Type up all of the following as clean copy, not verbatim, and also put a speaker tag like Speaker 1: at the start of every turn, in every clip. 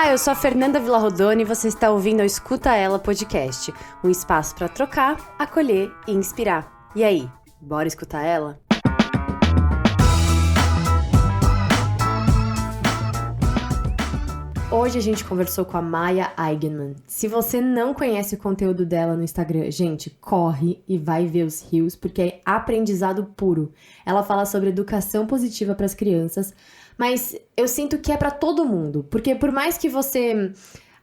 Speaker 1: Olá, eu sou a Fernanda Villarrodone e você está ouvindo o Escuta Ela Podcast, um espaço para trocar, acolher e inspirar. E aí, bora escutar ela? Hoje a gente conversou com a Maya Eigenmann. Se você não conhece o conteúdo dela no Instagram, gente, corre e vai ver os reels, porque é aprendizado puro. Ela fala sobre educação positiva para as crianças, mas eu sinto que é para todo mundo, porque por mais que você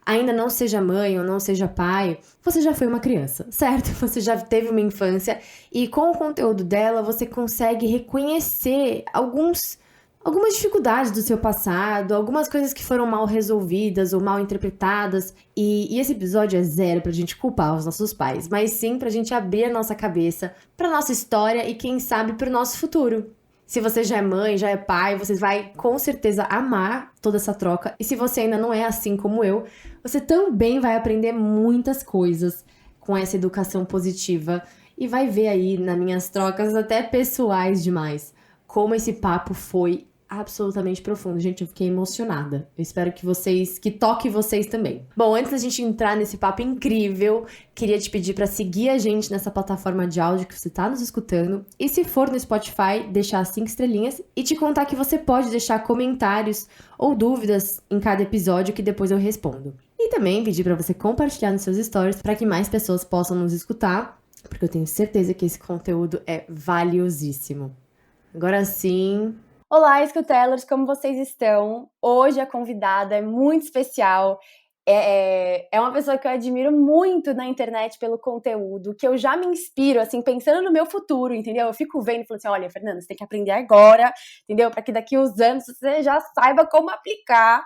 Speaker 1: ainda não seja mãe ou não seja pai, você já foi uma criança, certo? Você já teve uma infância e com o conteúdo dela você consegue reconhecer algumas dificuldades do seu passado, algumas coisas que foram mal resolvidas ou mal interpretadas. E esse episódio é zero pra gente culpar os nossos pais, mas sim pra gente abrir a nossa cabeça pra nossa história e quem sabe pro nosso futuro. Se você já é mãe, já é pai, você vai com certeza amar toda essa troca. E se você ainda não é assim como eu, você também vai aprender muitas coisas com essa educação positiva. E vai ver aí nas minhas trocas até pessoais demais como esse papo foi absolutamente profundo. Gente, eu fiquei emocionada. Eu espero que toque vocês também. Bom, antes da gente entrar nesse papo incrível, queria te pedir para seguir a gente nessa plataforma de áudio que você tá nos escutando. E se for no Spotify, deixar 5 estrelinhas e te contar que você pode deixar comentários ou dúvidas em cada episódio que depois eu respondo. E também pedir para você compartilhar nos seus stories para que mais pessoas possam nos escutar, porque eu tenho certeza que esse conteúdo é valiosíssimo. Agora sim.
Speaker 2: Olá, escutelers, como vocês estão? Hoje a convidada é muito especial. É uma pessoa que eu admiro muito na internet pelo conteúdo, que eu já me inspiro, assim, pensando no meu futuro, entendeu? Eu fico vendo e falo assim, olha, Fernanda, você tem que aprender agora, entendeu? Para que daqui uns anos você já saiba como aplicar.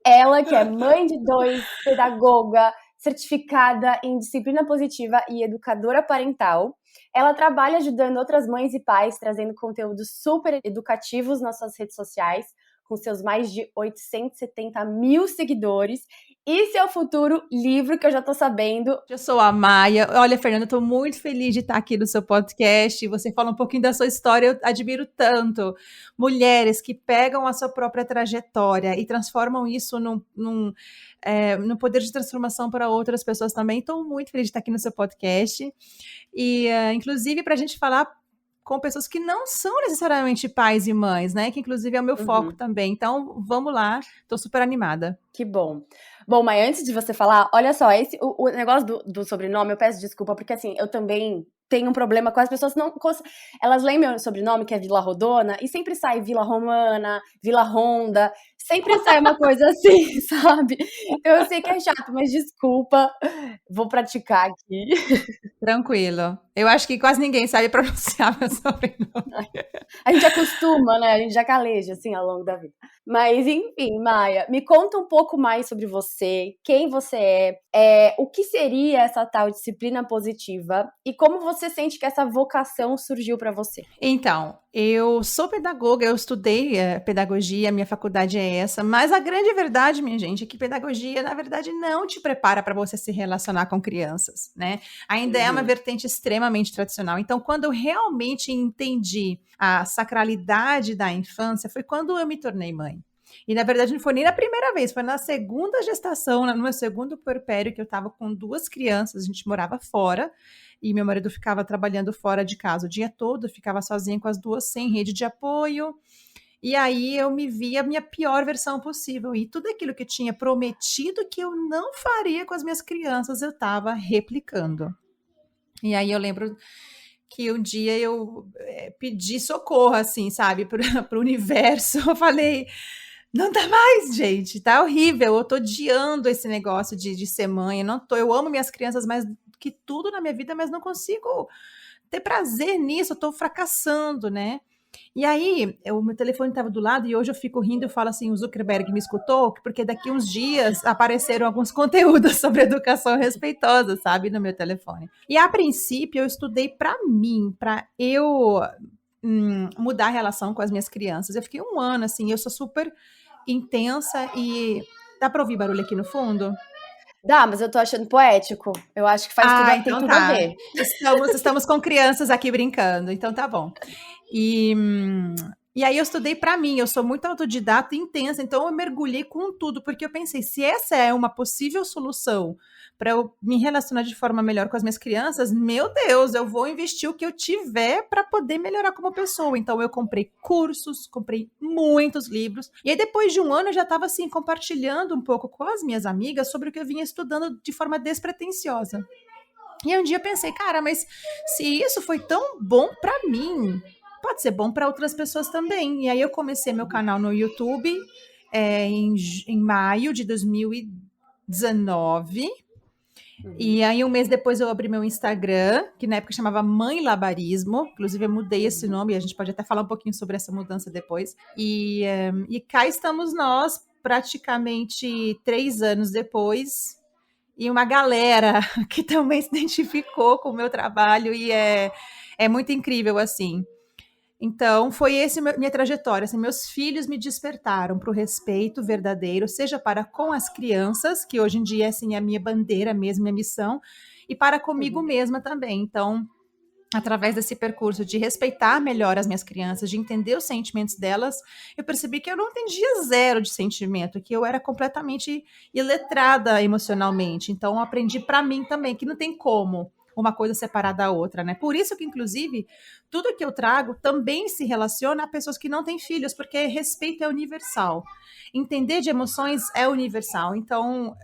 Speaker 2: Ela, que é mãe de 2, pedagoga, certificada em disciplina positiva e educadora parental. Ela trabalha ajudando outras mães e pais, trazendo conteúdos super educativos nas suas redes sociais, com seus mais de 870 mil seguidores. E seu futuro livro, que eu já tô sabendo.
Speaker 3: Eu sou a Maia. Olha, Fernanda, eu tô muito feliz de estar aqui no seu podcast. Você fala um pouquinho da sua história, eu admiro tanto. Mulheres que pegam a sua própria trajetória e transformam isso num poder de transformação para outras pessoas também. Estou muito feliz de estar aqui no seu podcast. E, inclusive, para a gente falar com pessoas que não são necessariamente pais e mães, né? Que, inclusive, é o meu foco também. Então, vamos lá. Estou super animada.
Speaker 2: Que bom. Bom, mas antes de você falar, olha só, o negócio do sobrenome, eu peço desculpa, porque assim, eu também tenho um problema com as pessoas, elas leem meu sobrenome, que é Villarrodona, e sempre sai Vila Romana, Vila Ronda, sempre sai uma coisa assim, sabe? Então eu sei que é chato, mas desculpa, vou praticar aqui.
Speaker 3: Tranquilo. Eu acho que quase ninguém sabe pronunciar meu sobrenome.
Speaker 2: A gente acostuma, né? A gente já caleja, assim, ao longo da vida. Mas, enfim, Maia, me conta um pouco mais sobre você, quem você o que seria essa tal disciplina positiva e como você sente que essa vocação surgiu para você.
Speaker 3: Então, eu sou pedagoga, eu estudei pedagogia, minha faculdade é essa, mas a grande verdade, minha gente, é que pedagogia, na verdade, não te prepara para você se relacionar com crianças, né? Ainda é uma vertente extremamente tradicional. Então, quando eu realmente entendi a sacralidade da infância, foi quando eu me tornei mãe. E, na verdade, não foi nem na primeira vez, foi na segunda gestação, no meu segundo puerpério, que eu estava com 2 crianças, a gente morava fora, e meu marido ficava trabalhando fora de casa o dia todo, eu ficava sozinha com as 2, sem rede de apoio, e aí eu me vi a minha pior versão possível, e tudo aquilo que eu tinha prometido que eu não faria com as minhas crianças, eu estava replicando. E aí eu lembro que um dia eu pedi socorro, assim, sabe, para o universo, eu falei... Não dá mais, gente, tá horrível, eu tô odiando esse negócio de ser mãe, eu amo minhas crianças mais que tudo na minha vida, mas não consigo ter prazer nisso, eu tô fracassando, né? E aí, o meu telefone estava do lado e hoje eu fico rindo e falo assim, o Zuckerberg me escutou, porque daqui uns dias apareceram alguns conteúdos sobre educação respeitosa, sabe, no meu telefone. E a princípio eu estudei para mim, para eu mudar a relação com as minhas crianças. Eu fiquei 1 ano, assim, eu sou super intensa e... Dá para ouvir barulho aqui no fundo?
Speaker 2: Dá, mas eu tô achando poético. Eu acho que tem tudo a ver.
Speaker 3: Estamos com crianças aqui brincando, então tá bom. E E aí eu estudei para mim, eu sou muito autodidata e intensa, então eu mergulhei com tudo, porque eu pensei, se essa é uma possível solução para eu me relacionar de forma melhor com as minhas crianças, meu Deus, eu vou investir o que eu tiver para poder melhorar como pessoa. Então eu comprei cursos, comprei muitos livros, e aí depois de um ano eu já estava assim compartilhando um pouco com as minhas amigas sobre o que eu vinha estudando de forma despretensiosa. E aí um dia eu pensei, cara, mas se isso foi tão bom para mim, pode ser bom para outras pessoas também. E aí eu comecei meu canal no YouTube em maio de 2019. E aí um mês depois eu abri meu Instagram, que na época chamava Mãe Labarismo. Inclusive eu mudei esse nome, a gente pode até falar um pouquinho sobre essa mudança depois. E cá estamos nós, praticamente 3 anos depois, e uma galera que também se identificou com o meu trabalho, e é muito incrível, assim. Então, foi essa minha trajetória. Assim, meus filhos me despertaram para o respeito verdadeiro, seja para com as crianças, que hoje em dia assim, é a minha bandeira mesmo, minha missão, e para comigo mesma também. Então, através desse percurso de respeitar melhor as minhas crianças, de entender os sentimentos delas, eu percebi que eu não entendia zero de sentimento, que eu era completamente iletrada emocionalmente. Então, eu aprendi para mim também que não tem como uma coisa separar da outra, né? Por isso que, inclusive, tudo que eu trago também se relaciona a pessoas que não têm filhos, porque respeito é universal. Entender de emoções é universal. Então,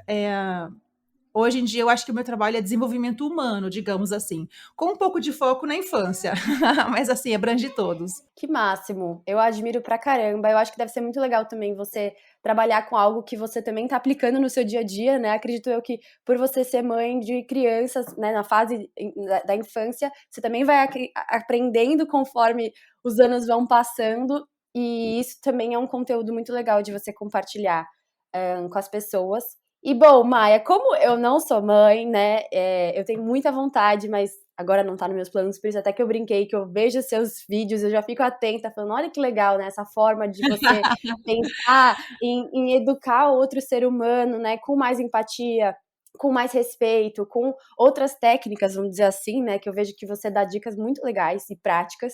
Speaker 3: hoje em dia, eu acho que o meu trabalho é desenvolvimento humano, digamos assim, com um pouco de foco na infância, mas assim, abrange todos.
Speaker 2: Que máximo! Eu admiro pra caramba. Eu acho que deve ser muito legal também você trabalhar com algo que você também tá aplicando no seu dia a dia, né? Acredito eu que por você ser mãe de crianças, né, na fase da infância, você também vai aprendendo conforme os anos vão passando, e isso também é um conteúdo muito legal de você compartilhar com as pessoas. E bom, Maia, como eu não sou mãe, né, eu tenho muita vontade, mas agora não tá nos meus planos, por isso até que eu brinquei, que eu vejo seus vídeos, eu já fico atenta, falando, olha que legal, né, essa forma de você pensar em educar outro ser humano, né, com mais empatia, com mais respeito, com outras técnicas, vamos dizer assim, né, que eu vejo que você dá dicas muito legais e práticas.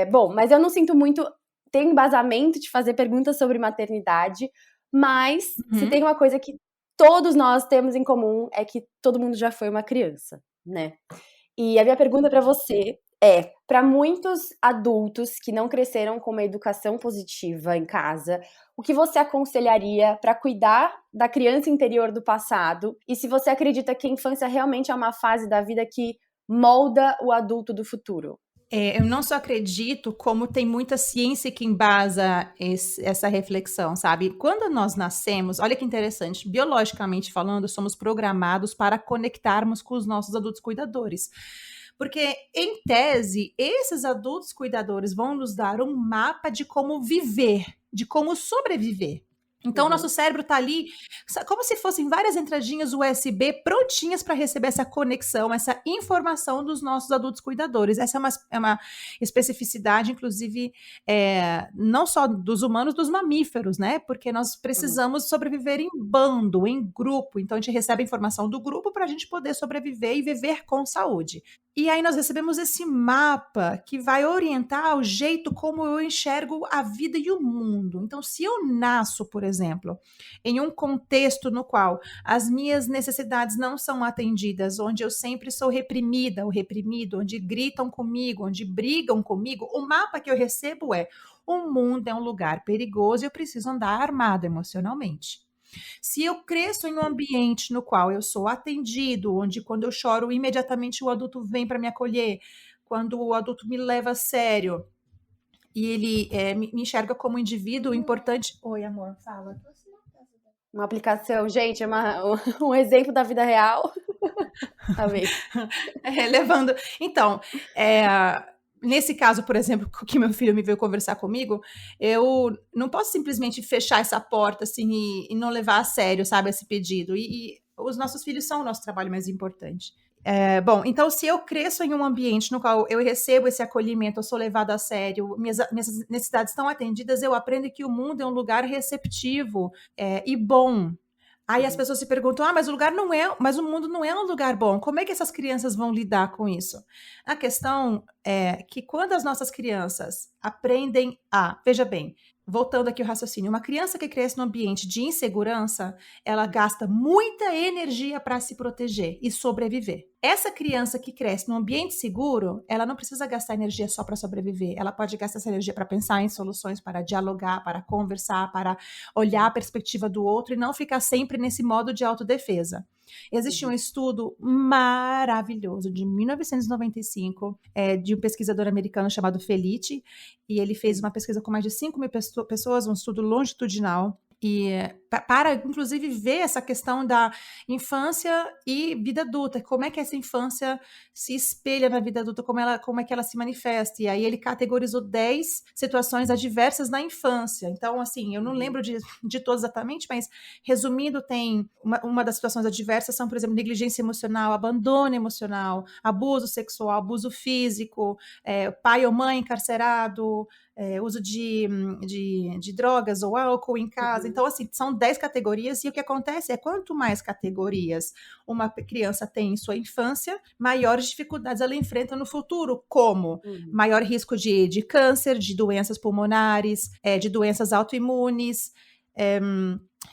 Speaker 2: Bom, mas eu não sinto muito, tem embasamento de fazer perguntas sobre maternidade, mas se tem uma coisa que todos nós temos em comum é que todo mundo já foi uma criança, né? E a minha pergunta para você é, para muitos adultos que não cresceram com uma educação positiva em casa, o que você aconselharia para cuidar da criança interior do passado? E se você acredita que a infância realmente é uma fase da vida que molda o adulto do futuro?
Speaker 3: Eu não só acredito, como tem muita ciência que embasa essa reflexão, sabe? Quando nós nascemos, olha que interessante, biologicamente falando, somos programados para conectarmos com os nossos adultos cuidadores. Porque, em tese, esses adultos cuidadores vão nos dar um mapa de como viver, de como sobreviver. Então, o nosso cérebro está ali, como se fossem várias entradinhas USB prontinhas para receber essa conexão, essa informação dos nossos adultos cuidadores. Essa é uma especificidade, inclusive, não só dos humanos, dos mamíferos, né? Porque nós precisamos sobreviver em bando, em grupo. Então, a gente recebe a informação do grupo para a gente poder sobreviver e viver com saúde. E aí nós recebemos esse mapa que vai orientar o jeito como eu enxergo a vida e o mundo. Então, se eu nasço, por exemplo, em um contexto no qual as minhas necessidades não são atendidas, onde eu sempre sou reprimida ou reprimido, onde gritam comigo, onde brigam comigo, o mapa que eu recebo é: o mundo é um lugar perigoso e eu preciso andar armado emocionalmente. Se eu cresço em um ambiente no qual eu sou atendido, onde quando eu choro, imediatamente o adulto vem para me acolher, quando o adulto me leva a sério e ele me enxerga como um indivíduo importante. Oi, amor, fala.
Speaker 2: Uma aplicação, gente, um exemplo da vida real. Amei.
Speaker 3: Levando. Então, nesse caso, por exemplo, que meu filho me veio conversar comigo, eu não posso simplesmente fechar essa porta assim e não levar a sério, sabe, esse pedido. E os nossos filhos são o nosso trabalho mais importante. Bom, então se eu cresço em um ambiente no qual eu recebo esse acolhimento, eu sou levada a sério, minhas necessidades estão atendidas, eu aprendo que o mundo é um lugar receptivo e bom. Aí as pessoas se perguntam, mas o mundo não é um lugar bom. Como é que essas crianças vão lidar com isso? A questão é que quando as nossas crianças aprendem veja bem, voltando aqui ao raciocínio, uma criança que cresce num ambiente de insegurança, ela gasta muita energia para se proteger e sobreviver. Essa criança que cresce num ambiente seguro, ela não precisa gastar energia só para sobreviver. Ela pode gastar essa energia para pensar em soluções, para dialogar, para conversar, para olhar a perspectiva do outro e não ficar sempre nesse modo de autodefesa. Existe um estudo maravilhoso de 1995 de um pesquisador americano chamado Felitti, e ele fez uma pesquisa com mais de 5.000 pessoas, um estudo longitudinal, e para, inclusive, ver essa questão da infância e vida adulta, como é que essa infância se espelha na vida adulta, como é que ela se manifesta. E aí ele categorizou 10 situações adversas na infância. Então, assim, eu não lembro de todos exatamente, mas, resumindo, tem uma das situações adversas são, por exemplo, negligência emocional, abandono emocional, abuso sexual, abuso físico, pai ou mãe encarcerado, uso de drogas ou álcool em casa. Então, assim, são 10 categorias, e o que acontece é, quanto mais categorias uma criança tem em sua infância, maiores dificuldades ela enfrenta no futuro, como maior risco de câncer, de doenças pulmonares, de doenças autoimunes,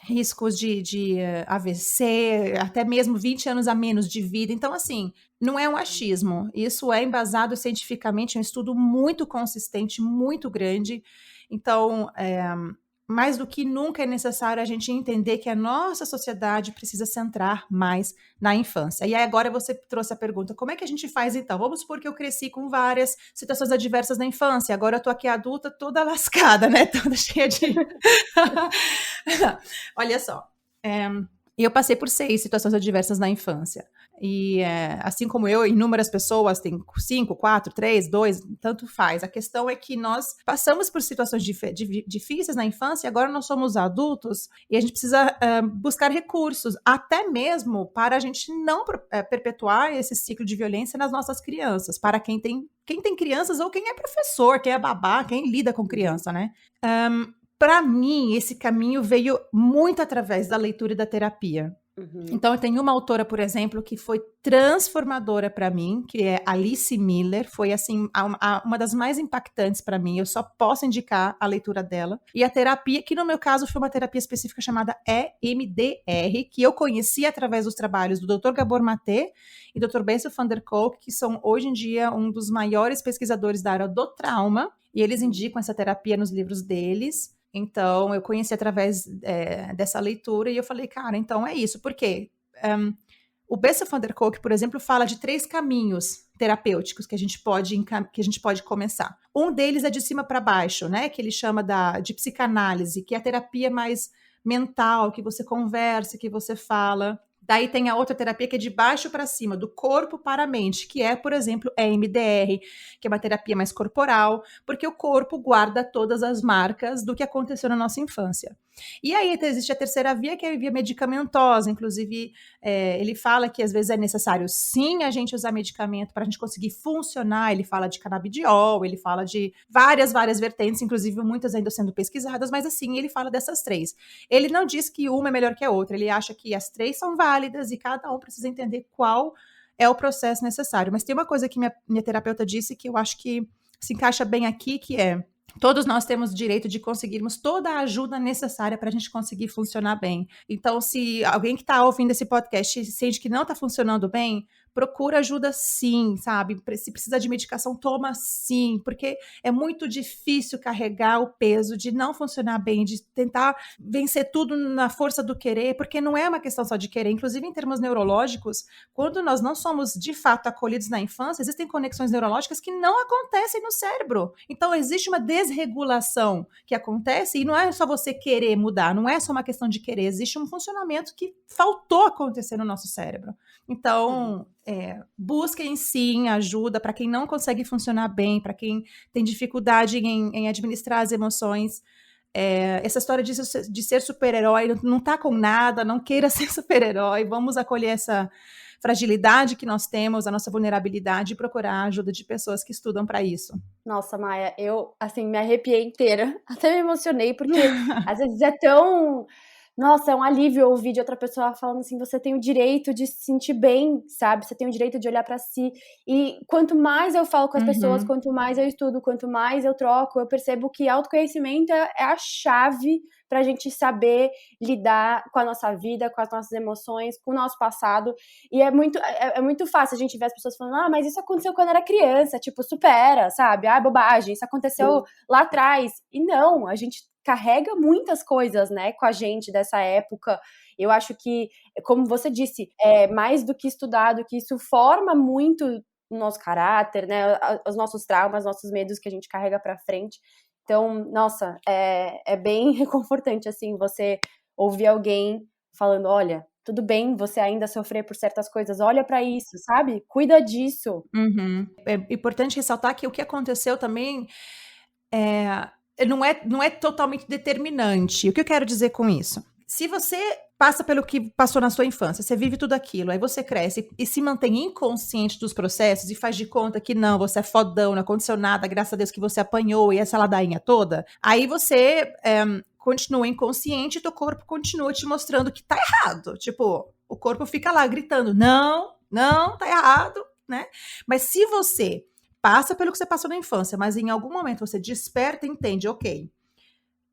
Speaker 3: riscos de AVC, até mesmo 20 anos a menos de vida. Então, assim, não é um achismo. Isso é embasado cientificamente, é um estudo muito consistente, muito grande. Então, mais do que nunca é necessário a gente entender que a nossa sociedade precisa centrar mais na infância. E aí agora você trouxe a pergunta, como é que a gente faz então? Vamos supor que eu cresci com várias situações adversas na infância, agora eu tô aqui adulta toda lascada, né? Toda cheia de... Olha só, eu passei por 6 situações adversas na infância. E assim como eu, inúmeras pessoas têm 5, 4, 3, 2, tanto faz. A questão é que nós passamos por situações difíceis na infância, e agora nós somos adultos e a gente precisa buscar recursos, até mesmo para a gente não perpetuar esse ciclo de violência nas nossas crianças, para quem tem crianças ou quem é professor, quem é babá, quem lida com criança, né? Para mim, esse caminho veio muito através da leitura e da terapia. Então, eu tenho uma autora, por exemplo, que foi transformadora para mim, que é Alice Miller. Foi, assim, uma das mais impactantes para mim. Eu só posso indicar a leitura dela. E a terapia, que no meu caso foi uma terapia específica chamada EMDR, que eu conheci através dos trabalhos do Dr. Gabor Maté e Dr. Bessel van der Kolk, que são, hoje em dia, um dos maiores pesquisadores da área do trauma. E eles indicam essa terapia nos livros deles. Então, eu conheci através dessa leitura e eu falei, cara, então é isso. Por quê? O Bessel van der Kolk, por exemplo, fala de 3 caminhos terapêuticos que a gente pode começar. Um deles é de cima para baixo, né? Que ele chama de psicanálise, que é a terapia mais mental, que você conversa, que você fala. Daí tem a outra terapia que é de baixo para cima, do corpo para a mente, que é, por exemplo, a EMDR, que é uma terapia mais corporal, porque o corpo guarda todas as marcas do que aconteceu na nossa infância. E aí existe a terceira via, que é a via medicamentosa. Inclusive, ele fala que às vezes é necessário sim a gente usar medicamento para a gente conseguir funcionar. Ele fala de canabidiol, ele fala de várias vertentes, inclusive muitas ainda sendo pesquisadas, mas assim, ele fala dessas 3. Ele não diz que uma é melhor que a outra, ele acha que as 3 são válidas e cada um precisa entender qual é o processo necessário. Mas tem uma coisa que minha terapeuta disse que eu acho que se encaixa bem aqui, que é: todos nós temos o direito de conseguirmos toda a ajuda necessária para a gente conseguir funcionar bem. Então, se alguém que está ouvindo esse podcast sente que não está funcionando bem, procura ajuda sim, sabe? Se precisa de medicação, toma sim, porque é muito difícil carregar o peso de não funcionar bem, de tentar vencer tudo na força do querer, porque não é uma questão só de querer. Inclusive, em termos neurológicos, quando nós não somos de fato acolhidos na infância, existem conexões neurológicas que não acontecem no cérebro. Então, existe uma desregulação que acontece, e não é só você querer mudar, não é só uma questão de querer, existe um funcionamento que faltou acontecer no nosso cérebro. Então, busquem sim ajuda para quem não consegue funcionar bem, para quem tem dificuldade em administrar as emoções. Essa história de ser super-herói não tá com nada, não queira ser super-herói, vamos acolher essa fragilidade que nós temos, a nossa vulnerabilidade, e procurar a ajuda de pessoas que estudam para isso.
Speaker 2: Nossa, Maia, eu, assim, me arrepiei inteira, até me emocionei, porque às vezes é tão Nossa, é um alívio ouvir de outra pessoa falando assim, você tem o direito de se sentir bem, sabe? Você tem o direito de olhar pra si. E quanto mais eu falo com as pessoas,
Speaker 3: Uhum.
Speaker 2: quanto mais eu estudo, quanto mais eu troco, eu percebo que autoconhecimento é a chave pra gente saber lidar com a nossa vida, com as nossas emoções, com o nosso passado. E é muito fácil a gente ver as pessoas falando, mas isso aconteceu quando era criança, tipo, supera, sabe? Bobagem, isso aconteceu lá atrás. E não, a gente carrega muitas coisas, né, com a gente dessa época. Eu acho que, como você disse, mais do que estudado, que isso forma muito o nosso caráter, né, os nossos traumas, nossos medos que a gente carrega pra frente. Então, nossa, é bem reconfortante, assim, você ouvir alguém falando, olha, tudo bem você ainda sofrer por certas coisas, olha pra isso, sabe? Cuida disso.
Speaker 3: Uhum. É importante ressaltar que o que aconteceu também não é totalmente determinante. O que eu quero dizer com isso? Se você passa pelo que passou na sua infância, você vive tudo aquilo, aí você cresce e se mantém inconsciente dos processos e faz de conta que não, você é fodão, não aconteceu nada, graças a Deus que você apanhou e essa ladainha toda, aí você continua inconsciente e teu corpo continua te mostrando que tá errado. Tipo, o corpo fica lá gritando, não, tá errado, né? Mas se você passa pelo que você passou na infância, mas em algum momento você desperta e entende, ok,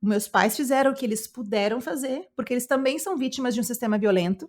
Speaker 3: meus pais fizeram o que eles puderam fazer, porque eles também são vítimas de um sistema violento,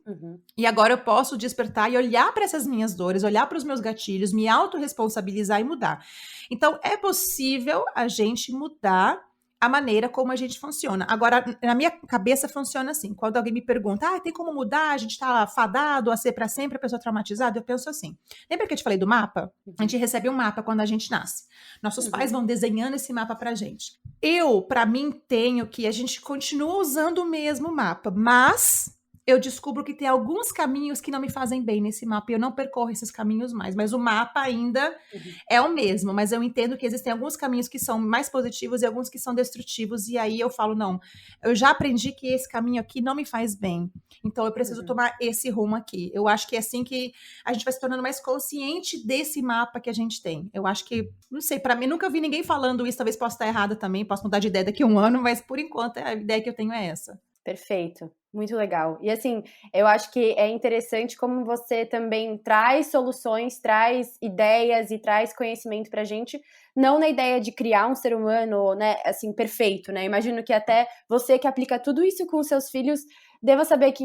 Speaker 3: e agora eu posso despertar e olhar para essas minhas dores, olhar para os meus gatilhos, me autorresponsabilizar e mudar. Então, é possível a gente mudar a maneira como a gente funciona. Agora, na minha cabeça funciona assim, quando alguém me pergunta, tem como mudar, a gente tá fadado a ser para sempre a pessoa traumatizada, eu penso assim, lembra que eu te falei do mapa? A gente recebe um mapa quando a gente nasce. Nossos pais vão desenhando esse mapa pra gente. Eu, para mim, tenho que a gente continua usando o mesmo mapa, mas eu descubro que tem alguns caminhos que não me fazem bem nesse mapa e eu não percorro esses caminhos mais, mas o mapa ainda é o mesmo, mas eu entendo que existem alguns caminhos que são mais positivos e alguns que são destrutivos, e aí eu falo, não, eu já aprendi que esse caminho aqui não me faz bem, então eu preciso tomar esse rumo aqui. Eu acho que é assim que a gente vai se tornando mais consciente desse mapa que a gente tem. Eu acho que, não sei, para mim, nunca vi ninguém falando isso, talvez possa estar errada também, posso mudar de ideia daqui a um ano, mas por enquanto a ideia que eu tenho é essa.
Speaker 2: Perfeito, muito legal. E assim, eu acho que é interessante como você também traz soluções, traz ideias e traz conhecimento pra gente, não na ideia de criar um ser humano, né, assim, perfeito, né? Imagino que até você que aplica tudo isso com os seus filhos, deva saber que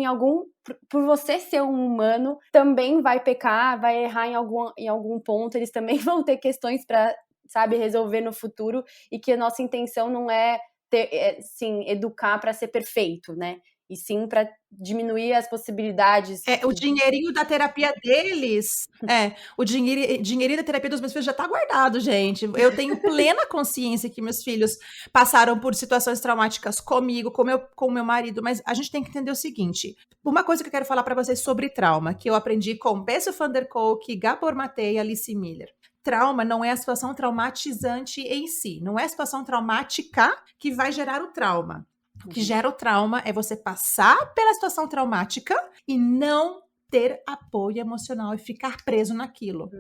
Speaker 2: por você ser um humano, também vai pecar, vai errar em algum ponto, eles também vão ter questões pra, sabe, resolver no futuro, e que a nossa intenção não é sim, educar para ser perfeito, né? E sim para diminuir as possibilidades.
Speaker 3: O dinheirinho da terapia deles, o dinheirinho da terapia dos meus filhos já tá guardado, gente. Eu tenho plena consciência que meus filhos passaram por situações traumáticas comigo, com meu marido, mas a gente tem que entender o seguinte, uma coisa que eu quero falar para vocês sobre trauma, que eu aprendi com Bessel van der Kolk, Gabor Maté e Alice Miller. Trauma não é a situação traumatizante em si, não é a situação traumática que vai gerar o trauma. O que gera o trauma é você passar pela situação traumática e não ter apoio emocional e ficar preso naquilo.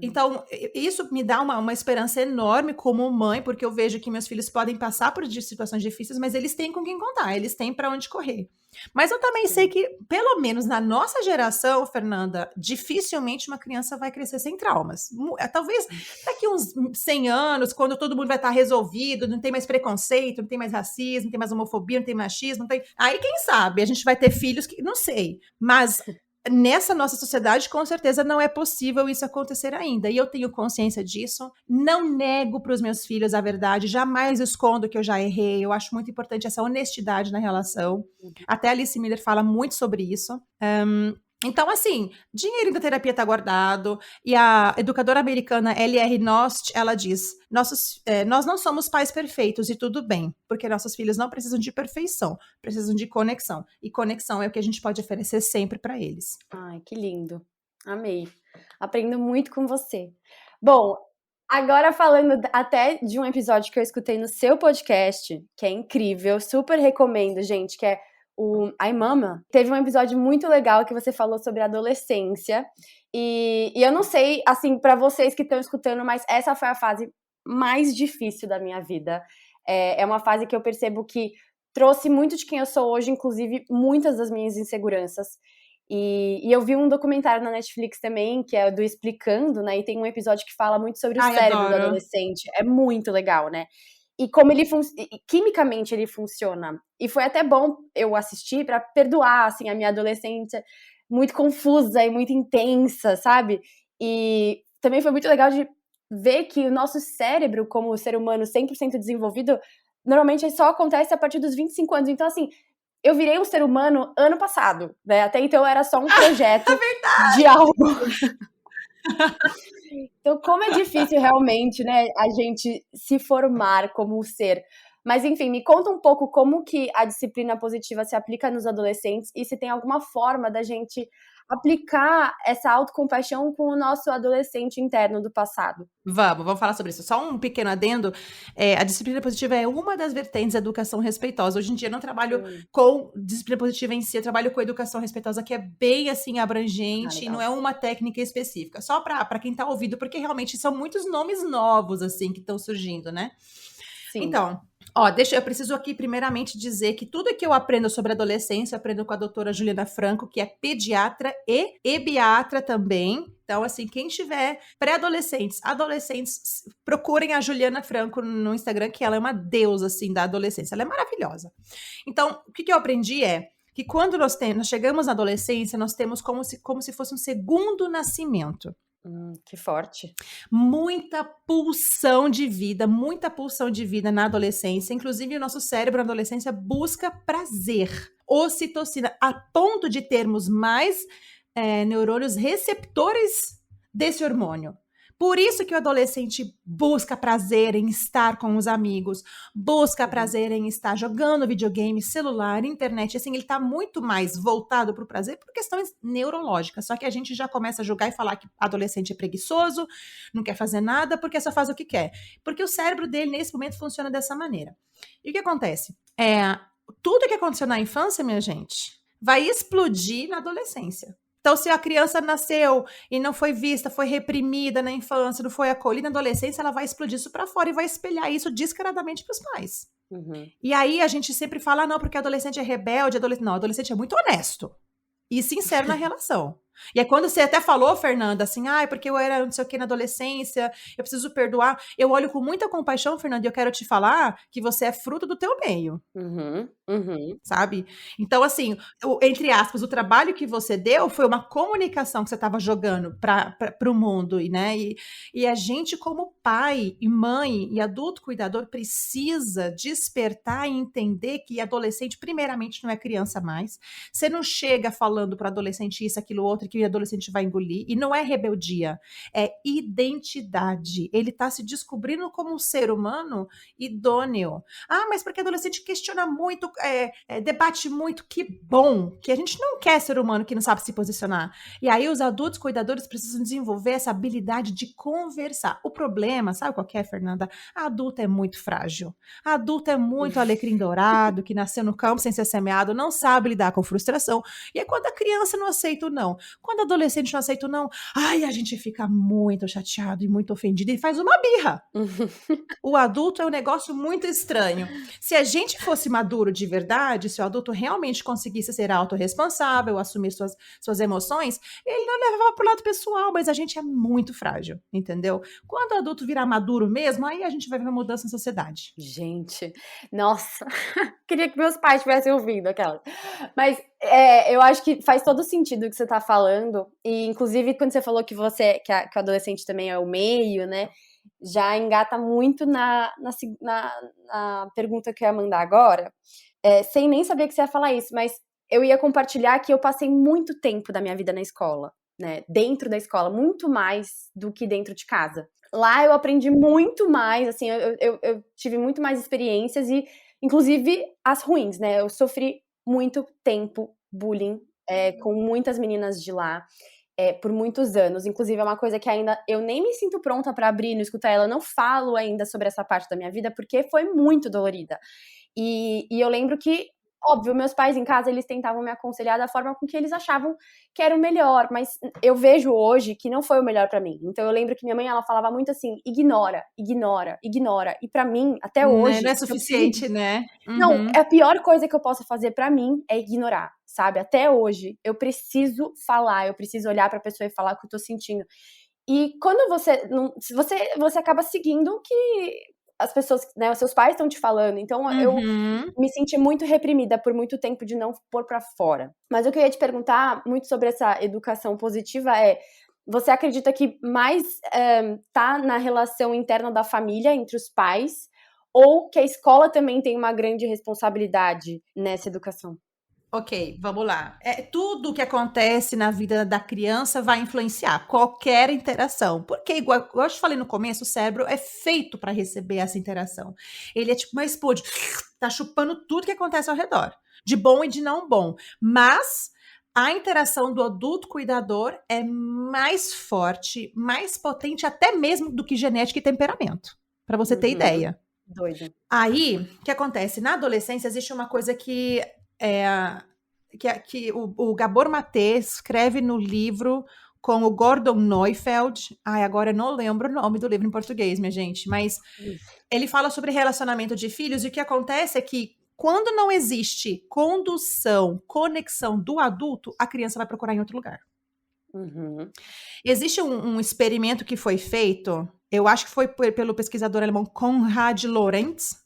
Speaker 3: Então, isso me dá uma esperança enorme como mãe, porque eu vejo que meus filhos podem passar por situações difíceis, mas eles têm com quem contar, eles têm para onde correr. Mas eu também sei que, pelo menos na nossa geração, Fernanda, dificilmente uma criança vai crescer sem traumas. Talvez daqui uns 100 anos, quando todo mundo vai estar resolvido, não tem mais preconceito, não tem mais racismo, não tem mais homofobia, não tem machismo, aí quem sabe a gente vai ter filhos que, não sei, mas nessa nossa sociedade, com certeza, não é possível isso acontecer ainda. E eu tenho consciência disso. Não nego para os meus filhos a verdade. Jamais escondo que eu já errei. Eu acho muito importante essa honestidade na relação. Até a Alice Miller fala muito sobre isso. Então, assim, dinheiro da terapia está guardado, e a educadora americana L.R. Nost, ela diz, nós não somos pais perfeitos e tudo bem, porque nossos filhos não precisam de perfeição, precisam de conexão, e conexão é o que a gente pode oferecer sempre para eles.
Speaker 2: Ai, que lindo, amei, aprendo muito com você. Bom, agora falando até de um episódio que eu escutei no seu podcast, que é incrível, super recomendo, gente, que é o iMama. Teve um episódio muito legal que você falou sobre adolescência. E eu não sei, assim, pra vocês que estão escutando, mas essa foi a fase mais difícil da minha vida. É uma fase que eu percebo que trouxe muito de quem eu sou hoje, inclusive muitas das minhas inseguranças. E eu vi um documentário na Netflix também, que é do Explicando, né? E tem um episódio que fala muito sobre o
Speaker 3: Ai,
Speaker 2: cérebro do
Speaker 3: adoro.
Speaker 2: adolescente. É muito legal, né? E como ele quimicamente ele funciona. E foi até bom eu assistir para perdoar, assim, a minha adolescência muito confusa e muito intensa, sabe? E também foi muito legal de ver que o nosso cérebro, como ser humano 100% desenvolvido, normalmente só acontece a partir dos 25 anos. Então, assim, eu virei um ser humano ano passado, né? Até então era só um projeto de algo. Então, como é difícil realmente, né, a gente se formar como ser. Mas, enfim, me conta um pouco como que a disciplina positiva se aplica nos adolescentes e se tem alguma forma da gente aplicar essa autocompaixão com o nosso adolescente interno do passado.
Speaker 3: Vamos falar sobre isso. Só um pequeno adendo. A disciplina positiva é uma das vertentes da educação respeitosa. Hoje em dia eu não trabalho com disciplina positiva em si, eu trabalho com educação respeitosa, que é bem assim abrangente, e não é uma técnica específica. Só para quem tá ouvindo, porque realmente são muitos nomes novos assim que estão surgindo, né?
Speaker 2: Sim.
Speaker 3: Então, eu preciso aqui primeiramente dizer que tudo que eu aprendo sobre adolescência, eu aprendo com a doutora Juliana Franco, que é pediatra e ebiatra também. Então, assim, quem tiver pré-adolescentes, adolescentes, procurem a Juliana Franco no Instagram, que ela é uma deusa, assim, da adolescência. Ela é maravilhosa. Então, o que eu aprendi é que quando nós chegamos na adolescência, nós temos como se fosse um segundo nascimento.
Speaker 2: Que forte.
Speaker 3: Muita pulsão de vida na adolescência. Inclusive, o nosso cérebro na adolescência busca prazer, ocitocina, a ponto de termos mais neurônios receptores desse hormônio. Por isso que o adolescente busca prazer em estar com os amigos, busca prazer em estar jogando videogame, celular, internet. Assim, ele está muito mais voltado para o prazer por questões neurológicas. Só que a gente já começa a julgar e falar que adolescente é preguiçoso, não quer fazer nada, porque só faz o que quer. Porque o cérebro dele, nesse momento, funciona dessa maneira. E o que acontece? Tudo que aconteceu na infância, minha gente, vai explodir na adolescência. Então, se a criança nasceu e não foi vista, foi reprimida na infância, não foi acolhida na adolescência, ela vai explodir isso para fora e vai espelhar isso descaradamente para os pais. E aí a gente sempre fala, não, porque adolescente é rebelde, não, adolescente é muito honesto e sincero na relação. E é quando você até falou, Fernanda, assim, porque eu era não sei o que na adolescência, eu preciso perdoar. Eu olho com muita compaixão, Fernanda, e eu quero te falar que você é fruto do teu meio. Sabe? Então, assim, entre aspas, o trabalho que você deu foi uma comunicação que você estava jogando para o mundo, né? E a gente, como pai e mãe e adulto cuidador, precisa despertar e entender que adolescente, primeiramente, não é criança mais. Você não chega falando para adolescente isso, aquilo, outro, que o adolescente vai engolir. E não é rebeldia, é identidade. Ele está se descobrindo como um ser humano idôneo. Mas porque adolescente questiona muito, debate muito, que bom, que a gente não quer ser humano que não sabe se posicionar. E aí os adultos cuidadores precisam desenvolver essa habilidade de conversar. O problema, sabe qual que é, Fernanda? A adulta é muito frágil. A adulta é muito alecrim dourado, que nasceu no campo sem ser semeado, não sabe lidar com frustração. E é quando a criança não aceita o não. Quando a adolescente não aceita o não, a gente fica muito chateado e muito ofendido e faz uma birra. O adulto é um negócio muito estranho. Se a gente fosse maduro de verdade, se o adulto realmente conseguisse ser autorresponsável, assumir suas emoções, ele não levava pro lado pessoal, mas a gente é muito frágil, entendeu? Quando o adulto virar maduro mesmo, aí a gente vai ver uma mudança na sociedade.
Speaker 2: Gente, nossa, queria que meus pais estivessem ouvindo aquela. Mas eu acho que faz todo sentido o que você tá falando, e inclusive quando você falou que o adolescente também é o meio, né? Já engata muito na pergunta que eu ia mandar agora, sem nem saber que você ia falar isso, mas eu ia compartilhar que eu passei muito tempo da minha vida na escola, né? Dentro da escola, muito mais do que dentro de casa. Lá eu aprendi muito mais, assim, eu tive muito mais experiências e, inclusive, as ruins, né? Eu sofri muito tempo bullying com muitas meninas de lá. Por muitos anos, inclusive é uma coisa que ainda eu nem me sinto pronta para abrir no Escuta Ela, eu não falo ainda sobre essa parte da minha vida, porque foi muito dolorida. E eu lembro que óbvio, meus pais em casa, eles tentavam me aconselhar da forma com que eles achavam que era o melhor, mas eu vejo hoje que não foi o melhor pra mim. Então eu lembro que minha mãe, ela falava muito assim, ignora, ignora, ignora. E pra mim, até
Speaker 3: Né, não
Speaker 2: hoje,
Speaker 3: é suficiente, né?
Speaker 2: não,
Speaker 3: Uhum.
Speaker 2: a pior coisa que eu posso fazer pra mim é ignorar, sabe? Até hoje, eu preciso falar, eu preciso olhar pra pessoa e falar o que eu tô sentindo. E quando você não, se você acaba seguindo o que as pessoas, né, os seus pais estão te falando. Então eu
Speaker 3: Uhum.
Speaker 2: me senti muito reprimida por muito tempo de não pôr pra fora. Mas o que eu ia te perguntar muito sobre essa educação positiva é: você acredita que mais tá na relação interna da família, entre os pais, ou que a escola também tem uma grande responsabilidade nessa educação?
Speaker 3: Ok, vamos lá. Tudo que acontece na vida da criança vai influenciar qualquer interação. Porque, igual eu te falei no começo, o cérebro é feito para receber essa interação. Ele é tipo uma esponja, tá chupando tudo que acontece ao redor, de bom e de não bom. Mas a interação do adulto cuidador é mais forte, mais potente até mesmo do que genética e temperamento, para você ter
Speaker 2: Uhum.
Speaker 3: ideia.
Speaker 2: Doido.
Speaker 3: Aí, o que acontece? Na adolescência existe uma coisa é, que o Gabor Maté escreve no livro com o Gordon Neufeld. Ai, agora eu não lembro o nome do livro em português, minha gente, mas ele fala sobre relacionamento de filhos e o que acontece é que quando não existe condução, conexão do adulto, a criança vai procurar em outro lugar.
Speaker 2: Uhum.
Speaker 3: Existe um experimento que foi feito, eu acho que foi pelo pesquisador alemão Konrad Lorenz,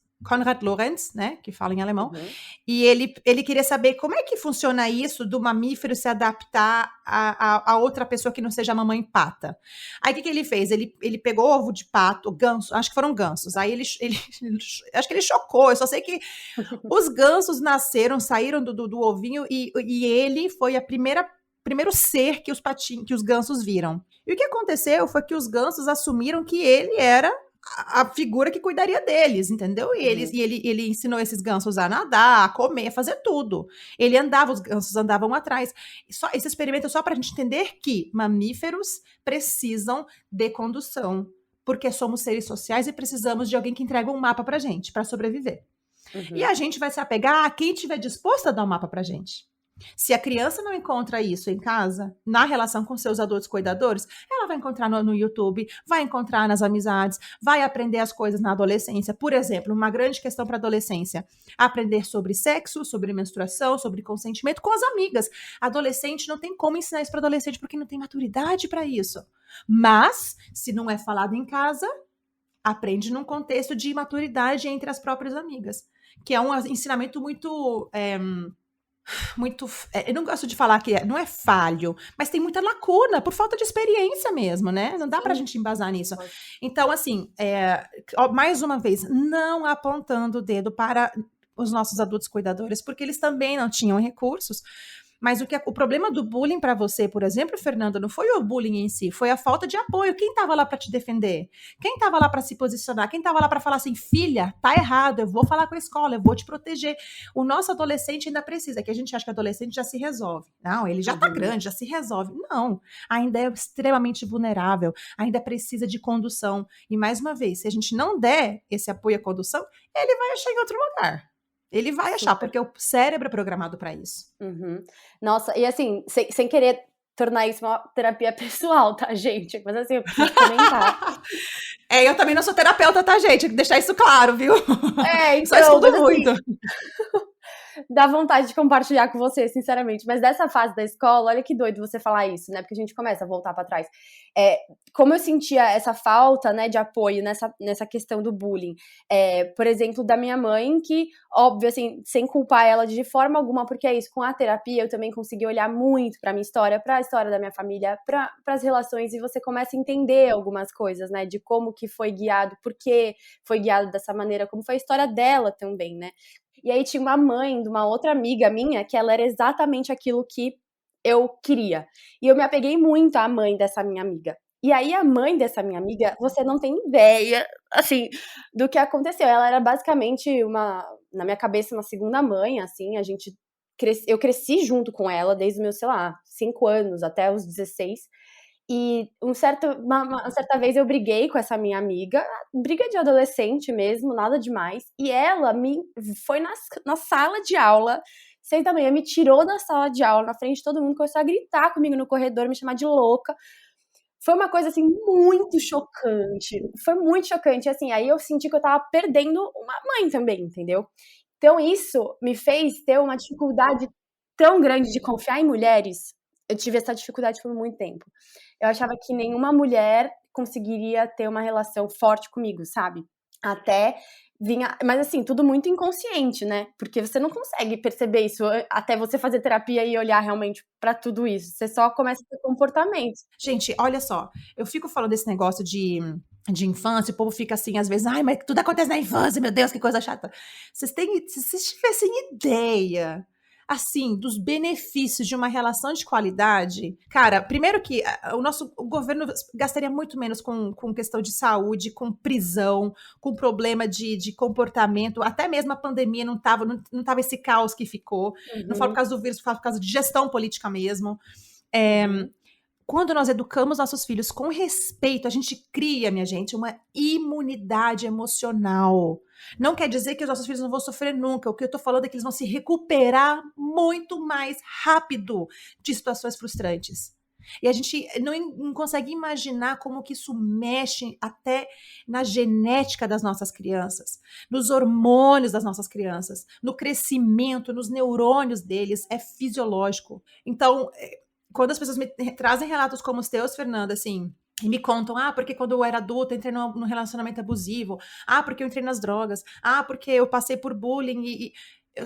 Speaker 3: né, que fala em alemão,
Speaker 2: Uhum.
Speaker 3: e ele queria saber como é que funciona isso do mamífero se adaptar a outra pessoa que não seja a mamãe pata. Aí o que ele fez? Ele pegou ovo de pato, ganso, acho que foram gansos, aí acho que ele chocou, eu só sei que os gansos nasceram, saíram do ovinho e ele foi primeiro ser que que os gansos viram. E o que aconteceu foi que os gansos assumiram que ele era a figura que cuidaria deles, entendeu?
Speaker 2: Uhum.
Speaker 3: Ele ensinou esses gansos a nadar, a comer, a fazer tudo. Ele andava, os gansos andavam atrás. Esse experimento é só para a gente entender que mamíferos precisam de condução, porque somos seres sociais e precisamos de alguém que entregue um mapa para gente, para sobreviver. E
Speaker 2: Uhum.
Speaker 3: a gente vai se apegar a quem estiver disposto a dar um mapa para gente. Se a criança não encontra isso em casa, na relação com seus adultos cuidadores, ela vai encontrar no YouTube, vai encontrar nas amizades, vai aprender as coisas na adolescência. Por exemplo, uma grande questão para a adolescência: aprender sobre sexo, sobre menstruação, sobre consentimento com as amigas. Adolescente não tem como ensinar isso para adolescente porque não tem maturidade para isso. Mas, se não é falado em casa, aprende num contexto de imaturidade entre as próprias amigas, que é um ensinamento muito, eu não gosto de falar que não é falho, mas tem muita lacuna por falta de experiência mesmo, né? Não dá pra
Speaker 2: Sim.
Speaker 3: gente embasar nisso. Então, assim, mais uma vez, não apontando o dedo para os nossos adultos cuidadores, porque eles também não tinham recursos. Mas o problema do bullying para você, por exemplo, Fernanda, não foi o bullying em si, foi a falta de apoio. Quem estava lá para te defender? Quem estava lá para se posicionar? Quem estava lá para falar assim, filha, tá errado, eu vou falar com a escola, eu vou te proteger. O nosso adolescente ainda precisa, que a gente acha que adolescente já se resolve. Não, ele já tá
Speaker 2: Uhum.
Speaker 3: grande, já se resolve. Não, ainda é extremamente vulnerável, ainda precisa de condução. E mais uma vez, se a gente não der esse apoio à condução, ele vai achar em outro lugar. Ele vai achar,
Speaker 2: Super.
Speaker 3: porque o cérebro é programado para isso.
Speaker 2: Uhum. Nossa, e assim, sem querer tornar isso uma terapia pessoal, tá, gente? Mas assim, eu preciso comentar.
Speaker 3: Eu também não sou terapeuta, tá, gente? Tem que deixar isso claro, viu? Só
Speaker 2: Então,
Speaker 3: estudo
Speaker 2: mas assim,
Speaker 3: muito.
Speaker 2: dá vontade de compartilhar com você, sinceramente. Mas dessa fase da escola, olha que doido você falar isso, né? Porque a gente começa a voltar pra trás. Como eu sentia essa falta, né, de apoio nessa questão do bullying. Por exemplo, da minha mãe, que, óbvio, assim, sem culpar ela de forma alguma, porque é isso, com a terapia eu também consegui olhar muito pra minha história, pra história da minha família, pras relações, e você começa a entender algumas coisas, né, de como que foi guiado, por que foi guiado dessa maneira, como foi a história dela também, né. E aí tinha uma mãe de uma outra amiga minha que ela era exatamente aquilo que eu queria. E eu me apeguei muito à mãe dessa minha amiga. E aí a mãe dessa minha amiga, você não tem ideia, assim, do que aconteceu. Ela era basicamente na minha cabeça, uma segunda mãe, assim, eu cresci junto com ela desde os meus, sei lá, 5 anos até os 16. E uma certa vez eu briguei com essa minha amiga, briga de adolescente mesmo, nada demais. E ela foi na sala de aula, 6 da manhã, me tirou da sala de aula, na frente de todo mundo, começou a gritar comigo no corredor, me chamar de louca. Foi uma coisa, assim, muito chocante. Foi muito chocante. Assim, aí eu senti que eu tava perdendo uma mãe também, entendeu? Então isso me fez ter uma dificuldade tão grande de confiar em mulheres. Eu tive essa dificuldade por muito tempo. Eu achava que nenhuma mulher conseguiria ter uma relação forte comigo, sabe? Até vinha. Mas assim, tudo muito inconsciente, né? Porque você não consegue perceber isso até você fazer terapia e olhar realmente pra tudo isso. Você só começa a ter comportamentos.
Speaker 3: Gente, olha só, eu fico falando desse negócio de infância, o povo fica assim, às vezes, ai, mas tudo acontece na infância, meu Deus, que coisa chata. Se vocês tivessem ideia, assim, dos benefícios de uma relação de qualidade, cara, primeiro que o governo gastaria muito menos com questão de saúde, com prisão, com problema de comportamento, até mesmo a pandemia não tava esse caos que ficou, não falo por causa do vírus, falo por causa de gestão política mesmo. Quando nós educamos nossos filhos com respeito, a gente cria, minha gente, uma imunidade emocional. Não quer dizer que os nossos filhos não vão sofrer nunca. O que eu tô falando é que eles vão se recuperar muito mais rápido de situações frustrantes. E a gente não consegue imaginar como que isso mexe até na genética das nossas crianças, nos hormônios das nossas crianças, no crescimento, nos neurônios deles. É fisiológico. Então, quando as pessoas me trazem relatos como os teus, Fernanda, assim, e me contam, porque quando eu era adulta, eu entrei num relacionamento abusivo, porque eu entrei nas drogas, porque eu passei por bullying, e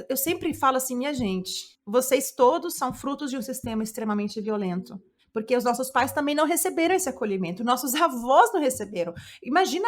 Speaker 3: eu sempre falo assim, minha gente, vocês todos são frutos de um sistema extremamente violento, porque os nossos pais também não receberam esse acolhimento, nossos avós não receberam. Imagina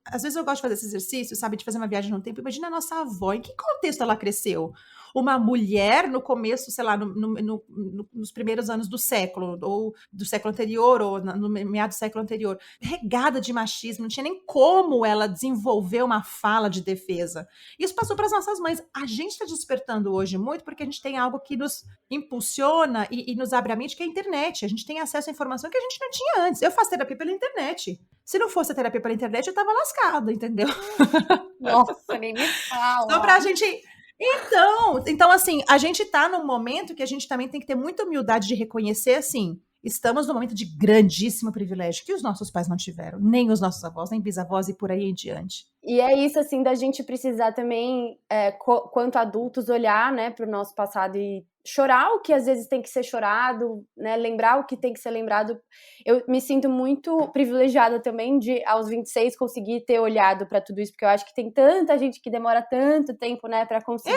Speaker 3: às vezes eu gosto de fazer esse exercício, sabe, de fazer uma viagem no tempo, imagina a nossa avó, em que contexto ela cresceu? Uma mulher no começo, sei lá, nos primeiros anos do século, ou do século anterior, ou no meado do século anterior, regada de machismo, não tinha nem como ela desenvolver uma fala de defesa. Isso passou para as nossas mães. A gente está despertando hoje muito porque a gente tem algo que nos impulsiona e nos abre a mente, que é a internet. A gente tem acesso à informação que a gente não tinha antes. Eu faço terapia pela internet. Se não fosse a terapia pela internet, eu tava lascada, entendeu?
Speaker 2: Nossa, nem me fala.
Speaker 3: Só pra gente... Então, assim, a gente tá num momento que a gente também tem que ter muita humildade de reconhecer, assim, estamos num momento de grandíssimo privilégio que os nossos pais não tiveram, nem os nossos avós, nem bisavós e por aí em diante.
Speaker 2: E é isso, assim, da gente precisar também, quanto adultos, olhar, né, pro nosso passado e chorar o que às vezes tem que ser chorado, né, lembrar o que tem que ser lembrado. Eu me sinto muito privilegiada também de, aos 26, conseguir ter olhado para tudo isso, porque eu acho que tem tanta gente que demora tanto tempo, né, para conseguir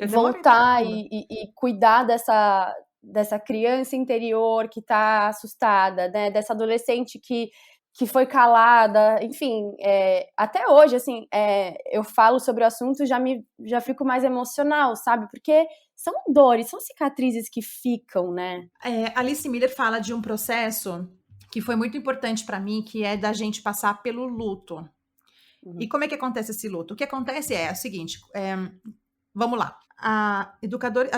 Speaker 2: voltar e cuidar dessa criança interior que tá assustada, né, dessa adolescente que foi calada, enfim, até hoje, assim, eu falo sobre o assunto, já fico mais emocional, sabe? Porque são dores, são cicatrizes que ficam, né?
Speaker 3: Alice Miller fala de um processo que foi muito importante para mim, que é da gente passar pelo luto. E como é que acontece esse luto? O que acontece é o seguinte, vamos lá. A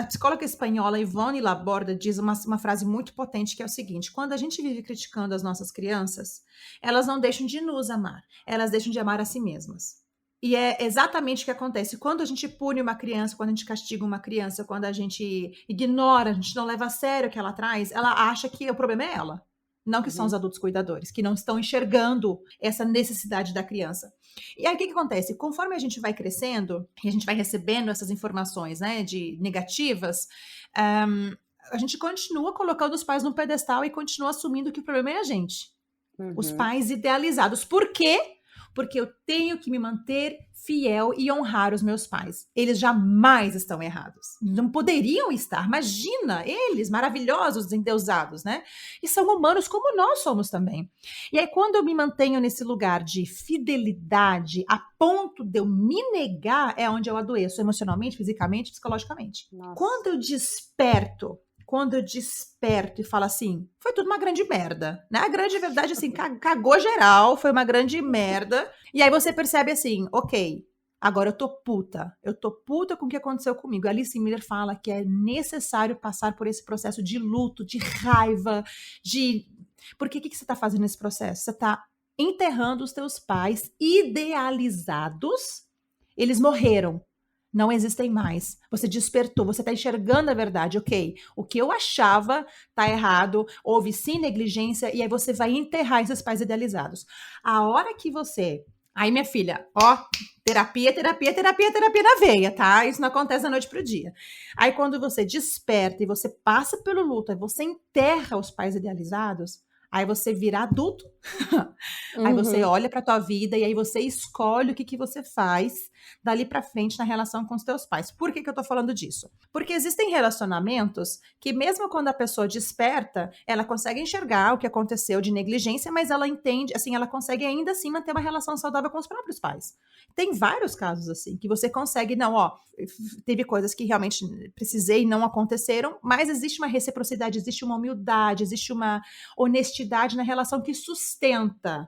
Speaker 3: psicóloga espanhola Ivone Laborda diz uma frase muito potente, que é o seguinte: quando a gente vive criticando as nossas crianças, elas não deixam de nos amar, elas deixam de amar a si mesmas. E é exatamente o que acontece. Quando a gente pune uma criança, quando a gente castiga uma criança, quando a gente ignora, a gente não leva a sério o que ela traz, ela acha que o problema é ela. Não que são os adultos cuidadores, que não estão enxergando essa necessidade da criança. E aí, o que acontece? Conforme a gente vai crescendo, e a gente vai recebendo essas informações, né, negativas, a gente continua colocando os pais no pedestal e continua assumindo que o problema é a gente. Os pais idealizados. Por quê? Porque eu tenho que me manter fiel e honrar os meus pais. Eles jamais estão errados. Não poderiam estar. Imagina, eles maravilhosos, endeusados, né? E são humanos como nós somos também. E aí, quando eu me mantenho nesse lugar de fidelidade, a ponto de eu me negar, é onde eu adoeço emocionalmente, fisicamente, psicologicamente. Nossa. Quando eu desperto e falo assim, foi tudo uma grande merda, né? A grande verdade, assim, cagou geral, foi uma grande merda. E aí você percebe assim, ok, Agora eu tô puta. Eu tô puta com o que aconteceu comigo. A Alice Miller fala que é necessário passar por esse processo de luto, de raiva, de... Porque o que você tá fazendo nesse processo? Você tá enterrando os teus pais idealizados. Eles morreram. Não existem mais. Você despertou, você tá enxergando a verdade. Ok, o que eu achava tá errado, houve sim negligência, e aí você vai enterrar esses pais idealizados. A hora que você... Aí, minha filha, ó, terapia na veia, tá? Isso não acontece da noite pro dia. Aí, quando você desperta e você passa pelo luto, aí você enterra os pais idealizados, aí você vira adulto, aí você olha pra tua vida e aí você escolhe o que você faz dali pra frente na relação com os teus pais. Por que eu tô falando disso? Porque existem relacionamentos que mesmo quando a pessoa desperta, ela consegue enxergar o que aconteceu de negligência, mas ela entende, assim, ela consegue ainda assim manter uma relação saudável com os próprios pais. Tem vários casos assim, que você consegue, não, ó, teve coisas que realmente precisei e não aconteceram, mas existe uma reciprocidade, existe uma humildade, existe uma honestidade na relação que sustenta.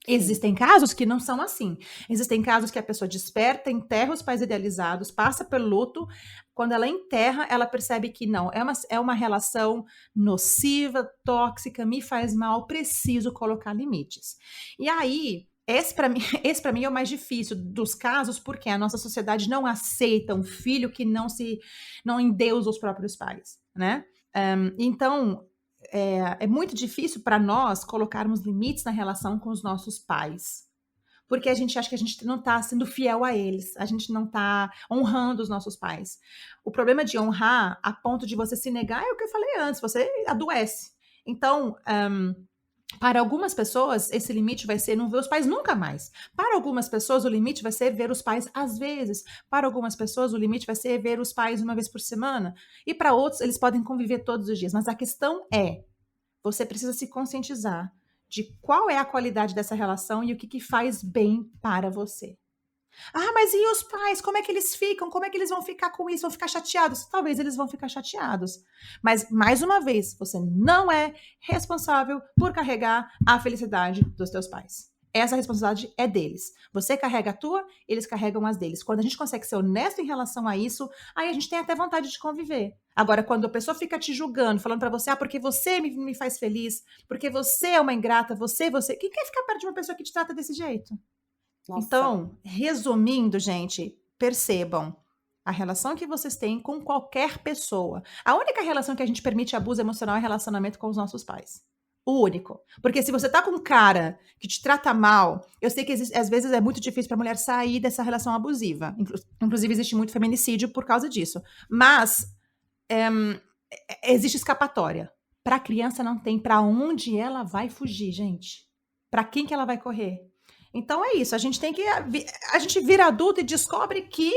Speaker 3: Existem casos que não são assim. Existem casos que a pessoa desperta, enterra os pais idealizados, passa pelo luto. Quando ela enterra, ela percebe que não, é uma relação nociva, tóxica, me faz mal, preciso colocar limites. E aí, esse para mim é o mais difícil dos casos, porque a nossa sociedade não aceita um filho que não endeusa os próprios pais, né? Então, é muito difícil para nós colocarmos limites na relação com os nossos pais. Porque a gente acha que a gente não está sendo fiel a eles, a gente não está honrando os nossos pais. O problema de honrar a ponto de você se negar é o que eu falei antes, você adoece. Então, para algumas pessoas, esse limite vai ser não ver os pais nunca mais. Para algumas pessoas, o limite vai ser ver os pais às vezes. Para algumas pessoas, o limite vai ser ver os pais uma vez por semana. E para outros, eles podem conviver todos os dias. Mas a questão é, você precisa se conscientizar de qual é a qualidade dessa relação e o que faz bem para você. Ah, mas e os pais? Como é que eles ficam? Como é que eles vão ficar com isso? Vão ficar chateados? Talvez eles vão ficar chateados. Mas, mais uma vez, você não é responsável por carregar a felicidade dos teus pais. Essa responsabilidade é deles. Você carrega a tua, eles carregam as deles. Quando a gente consegue ser honesto em relação a isso, aí a gente tem até vontade de conviver. Agora, quando a pessoa fica te julgando, falando pra você, porque você me faz feliz, porque você é uma ingrata, quem quer ficar perto de uma pessoa que te trata desse jeito? Nossa. Então, resumindo, gente, percebam a relação que vocês têm com qualquer pessoa. A única relação que a gente permite abuso emocional é relacionamento com os nossos pais. O único. Porque se você tá com um cara que te trata mal, eu sei que às vezes é muito difícil pra mulher sair dessa relação abusiva. Inclusive, existe muito feminicídio por causa disso. Mas existe escapatória. Pra criança não tem pra onde ela vai fugir, gente. Pra quem que ela vai correr? Então é isso, a gente vira adulto e descobre que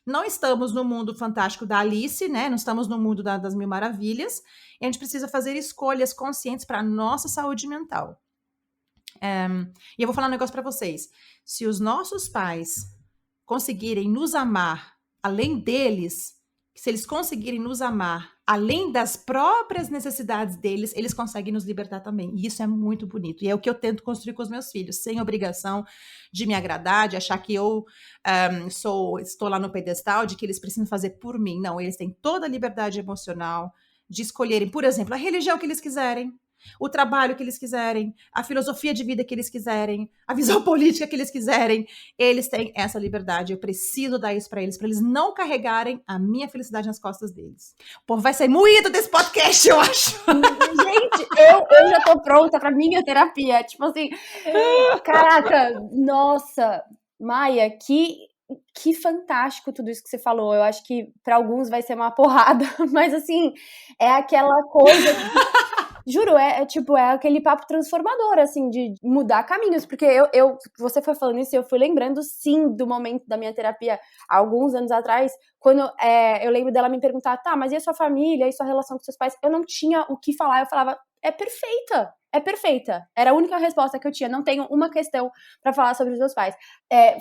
Speaker 3: não estamos no mundo fantástico da Alice, né? Não estamos no mundo das Mil Maravilhas, e a gente precisa fazer escolhas conscientes para a nossa saúde mental. E eu vou falar um negócio para vocês. Se os nossos pais conseguirem nos amar além deles, se eles conseguirem nos amar além das próprias necessidades deles, eles conseguem nos libertar também. E isso é muito bonito. E é o que eu tento construir com os meus filhos, sem obrigação de me agradar, de achar que eu estou lá no pedestal, de que eles precisam fazer por mim. Não, eles têm toda a liberdade emocional de escolherem, por exemplo, a religião que eles quiserem, o trabalho que eles quiserem, a filosofia de vida que eles quiserem, a visão política que eles quiserem. Eles têm essa liberdade. Eu preciso dar isso para eles não carregarem a minha felicidade nas costas deles. O povo vai sair moído desse podcast, eu acho.
Speaker 2: Gente, eu já tô pronta pra minha terapia. Tipo assim, caraca, nossa, Maia, que fantástico tudo isso que você falou. Eu acho que para alguns vai ser uma porrada, mas assim, é aquela coisa... Juro, é aquele papo transformador, assim, de mudar caminhos, porque você foi falando isso e eu fui lembrando, sim, do momento da minha terapia, há alguns anos atrás, quando eu lembro dela me perguntar, tá, mas e a sua família, e a sua relação com seus pais? Eu não tinha o que falar, eu falava, é perfeita. Era a única resposta que eu tinha, não tenho uma questão pra falar sobre os meus pais.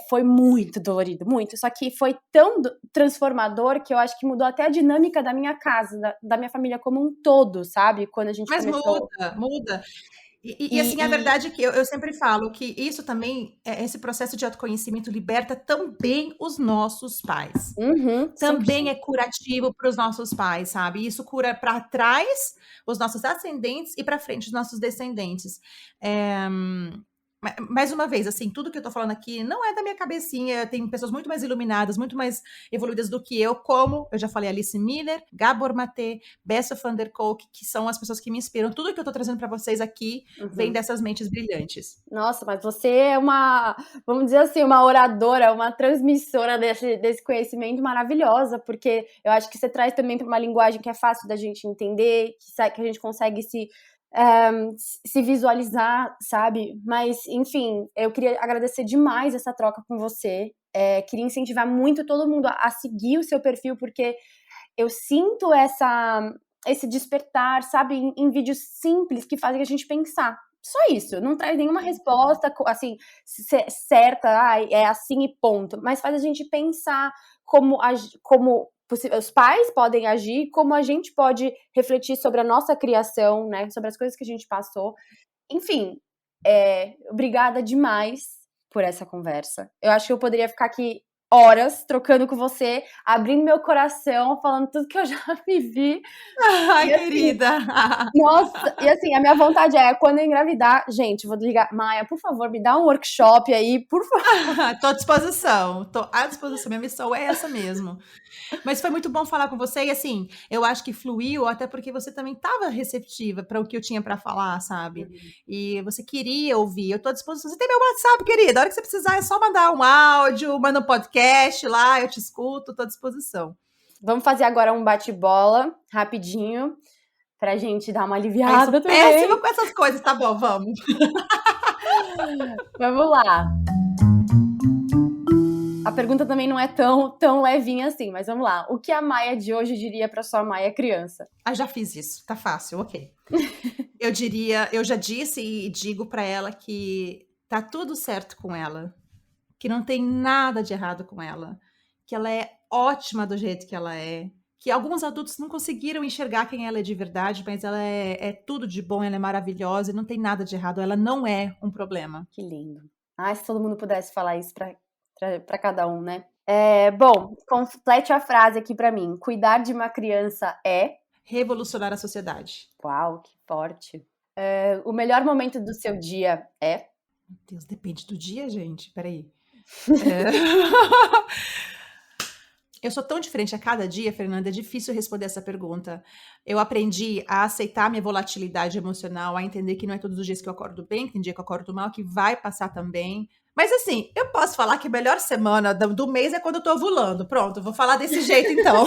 Speaker 2: Foi muito dolorido, muito, só que foi tão transformador que eu acho que mudou até a dinâmica da minha casa, da minha família como um todo, sabe? Quando a gente
Speaker 3: Mas
Speaker 2: começou...
Speaker 3: muda. E assim, a verdade é que eu sempre falo que isso também, esse processo de autoconhecimento liberta também os nossos pais.
Speaker 2: Uhum,
Speaker 3: Também
Speaker 2: 100%.
Speaker 3: é curativo para os nossos pais, sabe? Isso cura para trás os nossos ascendentes e para frente os nossos descendentes. Mais uma vez, assim, tudo que eu tô falando aqui não é da minha cabecinha, tem pessoas muito mais iluminadas, muito mais evoluídas do que eu, como eu já falei, Alice Miller, Gabor Maté, Bessel van der Kolk, que são as pessoas que me inspiram. Tudo que eu tô trazendo para vocês aqui vem dessas mentes brilhantes.
Speaker 2: Nossa, mas você é uma, vamos dizer assim, uma oradora, uma transmissora desse conhecimento maravilhosa, porque eu acho que você traz também para uma linguagem que é fácil da gente entender, que a gente consegue se visualizar, sabe? Mas, enfim, eu queria agradecer demais essa troca com você. Queria incentivar muito todo mundo a seguir o seu perfil, porque eu sinto esse despertar, sabe? Em vídeos simples que fazem a gente pensar. Só isso, não traz nenhuma resposta, assim, certa, é assim e ponto. Mas faz a gente pensar como os pais podem agir, como a gente pode refletir sobre a nossa criação, né? Sobre as coisas que a gente passou. Enfim, obrigada demais por essa conversa. Eu acho que eu poderia ficar aqui horas trocando com você, abrindo meu coração, falando tudo que eu já vivi.
Speaker 3: Ai,
Speaker 2: assim,
Speaker 3: querida!
Speaker 2: Nossa, e assim, a minha vontade quando eu engravidar, gente, vou ligar, Maia, por favor, me dá um workshop aí, por favor.
Speaker 3: Tô à disposição, minha missão é essa mesmo. Mas foi muito bom falar com você e assim, eu acho que fluiu até porque você também estava receptiva para o que eu tinha para falar, sabe? E você queria ouvir, eu tô à disposição. Você tem meu WhatsApp, querida, a hora que você precisar é só mandar um áudio, manda um podcast lá, eu te escuto, tô à disposição.
Speaker 2: Vamos fazer agora um bate-bola, rapidinho, pra gente dar uma aliviada
Speaker 3: Eu sou
Speaker 2: também.
Speaker 3: péssima com essas coisas, tá bom, vamos.
Speaker 2: Vamos lá. A pergunta também não é tão levinha assim, mas vamos lá. O que a Maia de hoje diria pra sua Maia criança?
Speaker 3: Já fiz isso, tá fácil, ok. Eu já disse e digo pra ela que tá tudo certo com ela, que não tem nada de errado com ela, que ela é ótima do jeito que ela é, que alguns adultos não conseguiram enxergar quem ela é de verdade, mas ela é tudo de bom, ela é maravilhosa e não tem nada de errado, ela não é um problema.
Speaker 2: Que lindo. Se todo mundo pudesse falar isso pra cada um, né? Bom, complete a frase aqui pra mim. Cuidar de uma criança é...
Speaker 3: revolucionar a sociedade.
Speaker 2: Uau, que forte. O melhor momento do seu dia é...
Speaker 3: Meu Deus, depende do dia, gente. Peraí. Eu sou tão diferente a cada dia, Fernanda, é difícil responder essa pergunta. Eu aprendi a aceitar minha volatilidade emocional, a entender que não é todos os dias que eu acordo bem, que tem dia que eu acordo mal, que vai passar também. Mas assim, eu posso falar que a melhor semana do mês é quando eu tô ovulando. Pronto, vou falar desse jeito então.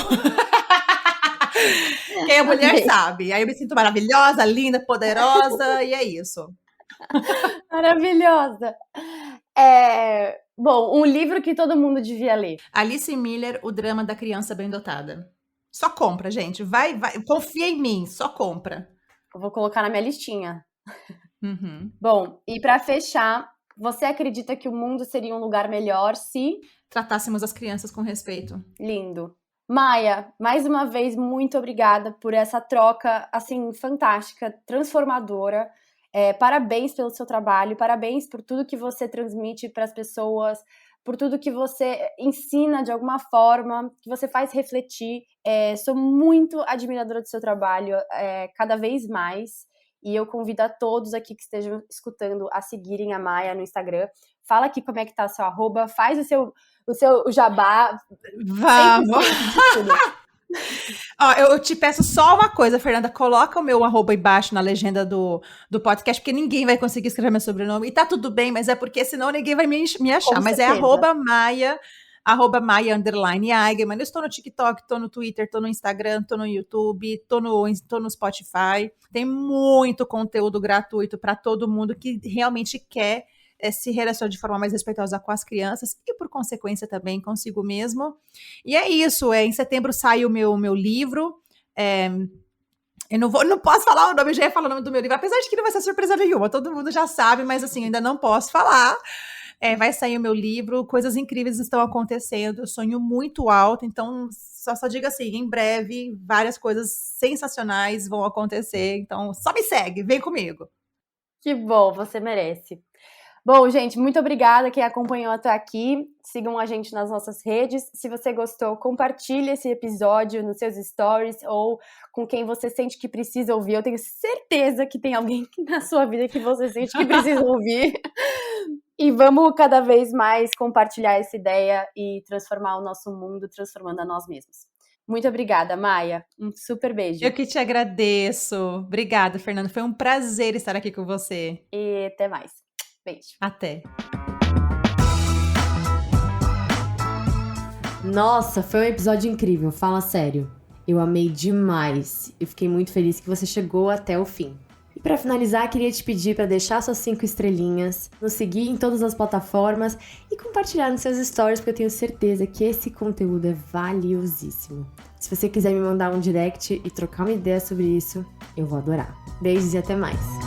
Speaker 3: Quem é mulher sabe. Aí eu me sinto maravilhosa, linda, poderosa, e é isso.
Speaker 2: Maravilhosa. Bom, um livro que todo mundo devia ler.
Speaker 3: Alice Miller, O Drama da Criança Bem Dotada. Só compra, gente. Vai, confia em mim, só compra.
Speaker 2: Eu vou colocar na minha listinha.
Speaker 3: Uhum.
Speaker 2: Bom, e pra fechar, você acredita que o mundo seria um lugar melhor se...
Speaker 3: tratássemos as crianças com respeito?
Speaker 2: Lindo. Maia, mais uma vez, muito obrigada por essa troca, assim, fantástica, transformadora. Parabéns pelo seu trabalho, parabéns por tudo que você transmite para as pessoas, por tudo que você ensina de alguma forma, que você faz refletir. Sou muito admiradora do seu trabalho, cada vez mais. E eu convido a todos aqui que estejam escutando a seguirem a Maia no Instagram. Fala aqui como é que tá o seu arroba, faz o seu jabá.
Speaker 3: Vamos! Ó, eu te peço só uma coisa, Fernanda, coloca o meu arroba embaixo na legenda do podcast, porque ninguém vai conseguir escrever meu sobrenome, e tá tudo bem, mas é porque senão ninguém vai me achar, mas é arroba Maia _Eigenmann. Eu estou no TikTok, estou no Twitter, estou no Instagram, estou no YouTube, estou no Spotify, tem muito conteúdo gratuito para todo mundo que realmente quer se relaciona de forma mais respeitosa com as crianças e, por consequência, também consigo mesmo. E é isso, em setembro sai o meu livro. Eu não posso falar o nome, eu já ia falar o nome do meu livro, apesar de que não vai ser surpresa nenhuma, todo mundo já sabe, mas assim, ainda não posso falar. Vai sair o meu livro, coisas incríveis estão acontecendo, eu sonho muito alto, então só digo assim, em breve, várias coisas sensacionais vão acontecer, então só me segue, vem comigo.
Speaker 2: Que bom, você merece. Bom, gente, muito obrigada quem acompanhou até aqui. Sigam a gente nas nossas redes. Se você gostou, compartilhe esse episódio nos seus stories ou com quem você sente que precisa ouvir. Eu tenho certeza que tem alguém na sua vida que você sente que precisa ouvir. E vamos cada vez mais compartilhar essa ideia e transformar o nosso mundo, transformando a nós mesmos. Muito obrigada, Maia. Um super beijo.
Speaker 3: Eu que te agradeço. Obrigada, Fernanda. Foi um prazer estar aqui com você.
Speaker 2: E até mais. Beijo.
Speaker 3: Até.
Speaker 1: Nossa, foi um episódio incrível, fala sério. Eu amei demais e fiquei muito feliz que você chegou até o fim. E pra finalizar, queria te pedir para deixar suas 5 estrelinhas, nos seguir em todas as plataformas e compartilhar nos seus stories, porque eu tenho certeza que esse conteúdo é valiosíssimo. Se você quiser me mandar um direct e trocar uma ideia sobre isso, eu vou adorar. Beijos e até mais!